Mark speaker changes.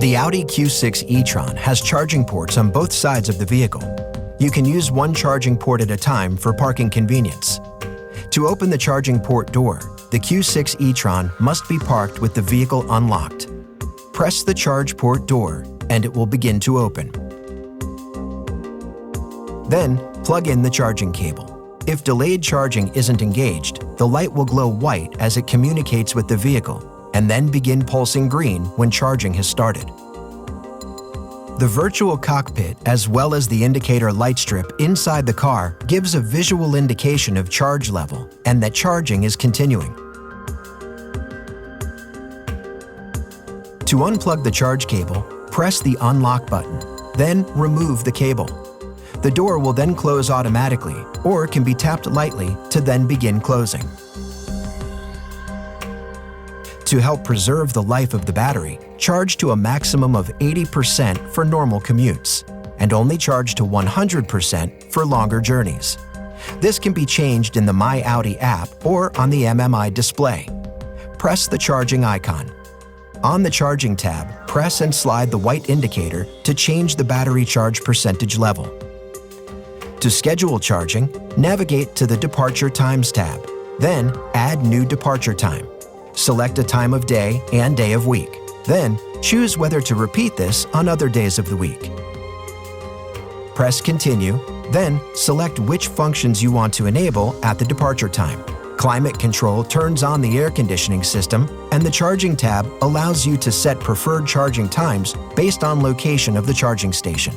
Speaker 1: The Audi Q6 e-tron has charging ports on both sides of the vehicle. You can use one charging port at a time for parking convenience. To open the charging port door, the Q6 e-tron must be parked with the vehicle unlocked. Press the charge port door and it will begin to open. Then, plug in the charging cable. If delayed charging isn't engaged, the light will glow white as it communicates with the vehicle and then begin pulsing green when charging has started. The virtual cockpit, as well as the indicator light strip inside the car, gives a visual indication of charge level and that charging is continuing. To unplug the charge cable, press the unlock button, then remove the cable. The door will then close automatically or can be tapped lightly to then begin closing. To help preserve the life of the battery, charge to a maximum of 80% for normal commutes, and only charge to 100% for longer journeys. This can be changed in the My Audi app or on the MMI display. Press the charging icon. On the charging tab, press and slide the white indicator to change the battery charge percentage level. To schedule charging, navigate to the Departure Times tab, then add New Departure Time. Select a time of day and day of week. Then, choose whether to repeat this on other days of the week. Press Continue, then select which functions you want to enable at the departure time. Climate control turns on the air conditioning system, and the charging tab allows you to set preferred charging times based on location of the charging station.